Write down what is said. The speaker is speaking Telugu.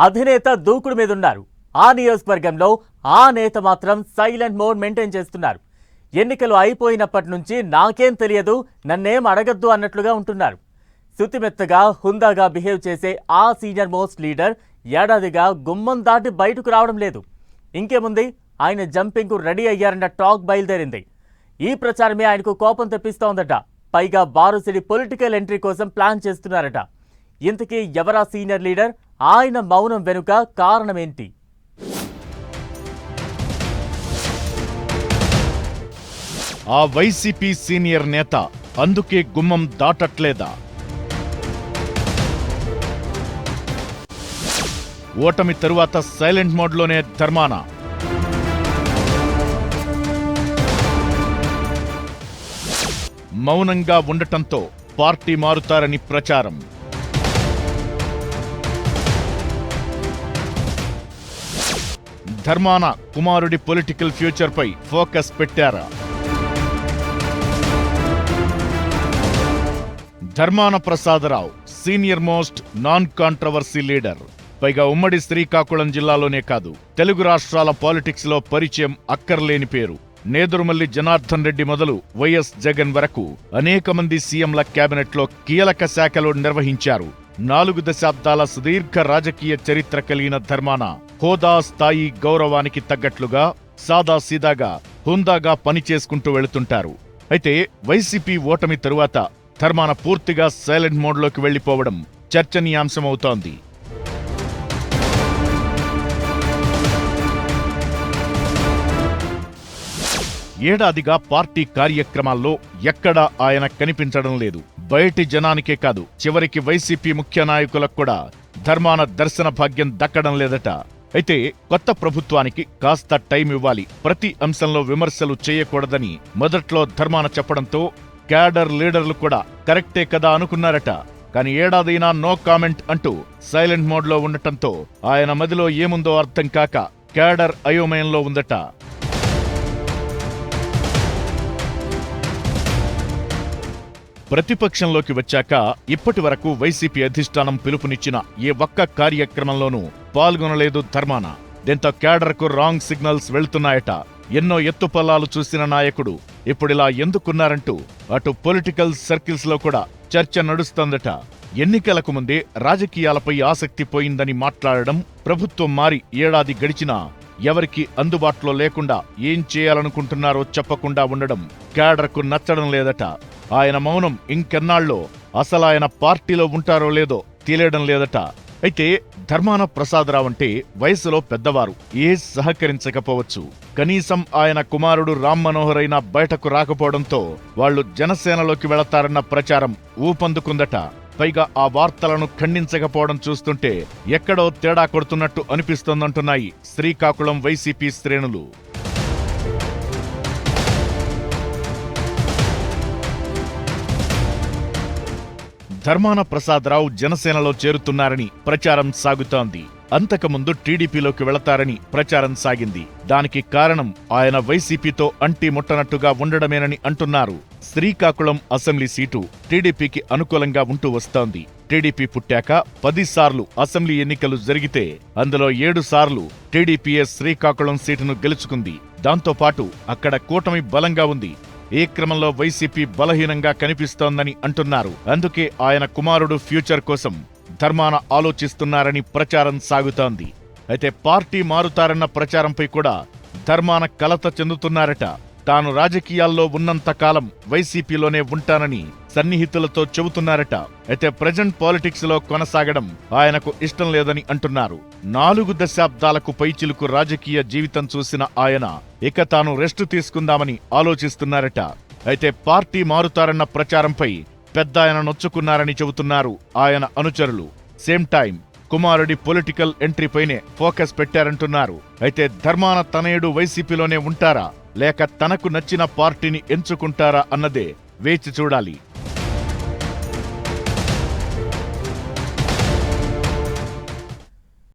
అధినేత దూకుడు మీద ఉన్నారు. ఆ నియోజకవర్గంలో ఆ నేత మాత్రం సైలెంట్ మోడ్ మెయింటైన్ చేస్తున్నారు. ఎన్నికలు అయిపోయినప్పటి నుంచి నాకేం తెలియదు, నన్నేం అడగద్దు అన్నట్లుగా ఉంటున్నారు. శుతిమెత్తగా హుందాగా బిహేవ్ చేసే ఆ సీనియర్ మోస్ట్ లీడర్ ఏడాదిగా గుమ్మం దాటి బయటకు రావడం లేదు. ఇంకేముంది, ఆయన జంపింగ్కు రెడీ అయ్యారన్న టాక్ బయలుదేరింది. ఈ ప్రచారమే ఆయనకు కోపం తెప్పిస్తోందట. పైగా బారుసిడి పొలిటికల్ ఎంట్రీ కోసం ప్లాన్ చేస్తున్నారట. ఇంతకీ ఎవరా సీనియర్ లీడర్? ఆయన మౌనం వెనుక కారణమేంటి? ఆ వైసీపీ సీనియర్ నేత అందుకే గుమ్మం దాటట్లేదా? ఓటమి తరువాత సైలెంట్ మోడ్లోనే ధర్మాన. మౌనంగా ఉండటంతో పార్టీ మారుతారని ప్రచారం. ధర్మాన కుమారుడి పొలిటికల్ ఫ్యూచర్పై ఫోకస్ పెట్టారా? Dharmana Prasadarao senior most non controversy leader. పైగా ఉమ్మడి శ్రీకాకుళం జిల్లాలోనే కాదు, తెలుగు రాష్ట్రాల పాలిటిక్స్ లో పరిచయం అక్కర్లేని పేరు. నేదురుమల్లి జనార్దన్ రెడ్డి మొదలు వైఎస్ జగన్ వరకు అనేక మంది సీఎంల కేబినెట్లో కీలక శాఖలు నిర్వహించారు. 4 దశాబ్దాల సుదీర్ఘ రాజకీయ చరిత్ర కలిగిన ధర్మాన హోదా, స్థాయి, గౌరవానికి తగ్గట్లుగా సాదాసీదాగా హుందాగా పనిచేసుకుంటూ వెళుతుంటారు. అయితే వైసీపీ ఓటమి తరువాత ధర్మాన పూర్తిగా సైలెంట్ మోడ్లోకి వెళ్లిపోవడం చర్చనీయాంశమవుతోంది. ఏడాదిగా పార్టీ కార్యక్రమాల్లో ఎక్కడా ఆయన కనిపించడం లేదు. బయటి జనానికే కాదు, చివరికి వైసీపీ ముఖ్య నాయకులకు కూడా ధర్మాన దర్శన భాగ్యం దక్కడం లేదట. అయితే కొత్త ప్రభుత్వానికి కాస్త టైం ఇవ్వాలి, ప్రతి అంశంలో విమర్శలు చేయకూడదని మొదట్లో ధర్మాన చెప్పడంతో క్యాడర్ లీడర్లు కూడా కరెక్టే కదా అనుకున్నారట. కానీ ఏడాదైనా నో కామెంట్ అంటూ సైలెంట్ మోడ్లో ఉండటంతో ఆయన మదిలో ఏముందో అర్థం కాక క్యాడర్ అయోమయంలో ఉందట. ప్రతిపక్షంలోకి వచ్చాక ఇప్పటి వరకు వైసీపీ అధిష్టానం పిలుపునిచ్చిన ఏ ఒక్క కార్యక్రమంలోనూ పాల్గొనలేదు ధర్మాన. దీంతో క్యాడర్కు రాంగ్ సిగ్నల్స్ వెళ్తున్నాయట. ఎన్నో ఎత్తుపల్లాలు చూసిన నాయకుడు ఇప్పుడిలా ఎందుకున్నారంటూ అటు పొలిటికల్ సర్కిల్స్ లో కూడా చర్చ నడుస్తోందట. ఎన్నికలకు ముందే రాజకీయాలపై ఆసక్తి పోయిందని మాట్లాడడం, ప్రభుత్వం మారి ఏడాది గడిచినా ఎవరికి అందుబాటులో లేకుండా ఏం చేయాలనుకుంటున్నారో చెప్పకుండా ఉండడం క్యాడర్కు నచ్చడం లేదట. ఆయన మౌనం ఇంకెన్నాళ్ళో అసలాయన పార్టీలో ఉంటారో లేదో తెలియడం లేదట. అయితే ధర్మాన ప్రసాదరావు అంటే వయసులో పెద్దవారు, ఏజ్ సహకరించకపోవచ్చు. కనీసం ఆయన కుమారుడు రామ్ మనోహర్ అయినా బయటకు రాకపోవడంతో వాళ్లు జనసేనలోకి వెళతారన్న ప్రచారం ఊపందుకుందట. పైగా ఆ వార్తలను ఖండించకపోవడం చూస్తుంటే ఎక్కడో తేడా కొడుతున్నట్టు అనిపిస్తోందంటున్నాయి శ్రీకాకుళం వైసీపీ శ్రేణులు. ధర్మాన ప్రసాదరావు జనసేనలో చేరుతున్నారని ప్రచారం సాగుతోంది. అంతకుముందు టీడీపీలోకి వెళతారని ప్రచారం సాగింది. దానికి కారణం ఆయన వైసీపీతో అంటి ముట్టనట్టుగా ఉండడమేనని అంటున్నారు. శ్రీకాకుళం అసెంబ్లీ సీటు టీడీపీకి అనుకూలంగా ఉంటూ వస్తోంది. టీడీపీ పుట్టాక 10 సార్లు అసెంబ్లీ ఎన్నికలు జరిగితే అందులో 7 సార్లు టీడీపీయే శ్రీకాకుళం సీటును గెలుచుకుంది. దాంతోపాటు అక్కడ కూటమి బలంగా ఉంది. ఈ క్రమంలో వైసీపీ బలహీనంగా కనిపిస్తోందని అంటున్నారు. అందుకే ఆయన కుమారుడు ఫ్యూచర్ కోసం ధర్మాన ఆలోచిస్తున్నారని ప్రచారం సాగుతోంది. అయితే పార్టీ మారుతారన్న ప్రచారంపై కూడా ధర్మాన కలత చెందుతున్నారట. తాను రాజకీయాల్లో ఉన్నంతకాలం వైసీపీలోనే ఉంటానని సన్నిహితులతో చెబుతున్నారట. అయితే ప్రజెంట్ పాలిటిక్స్ లో కొనసాగడం ఆయనకు ఇష్టం లేదని అంటున్నారు. 4 దశాబ్దాలకు పైచిలుకు రాజకీయ జీవితం చూసిన ఆయన ఇక తాను రెస్టు తీసుకుందామని ఆలోచిస్తున్నారట. అయితే పార్టీ మారుతారన్న ప్రచారంపై పెద్ద ఆయన నొచ్చుకున్నారని చెబుతున్నారు ఆయన అనుచరులు. సేమ్ టైం కుమారుడి పొలిటికల్ ఎంట్రీపైనే ఫోకస్ పెట్టారంటున్నారు. అయితే ధర్మాన తనయుడు వైసీపీలోనే ఉంటారా లేక తనకు నచ్చిన పార్టీని ఎంచుకుంటారా అన్నదే వేచి చూడాలి.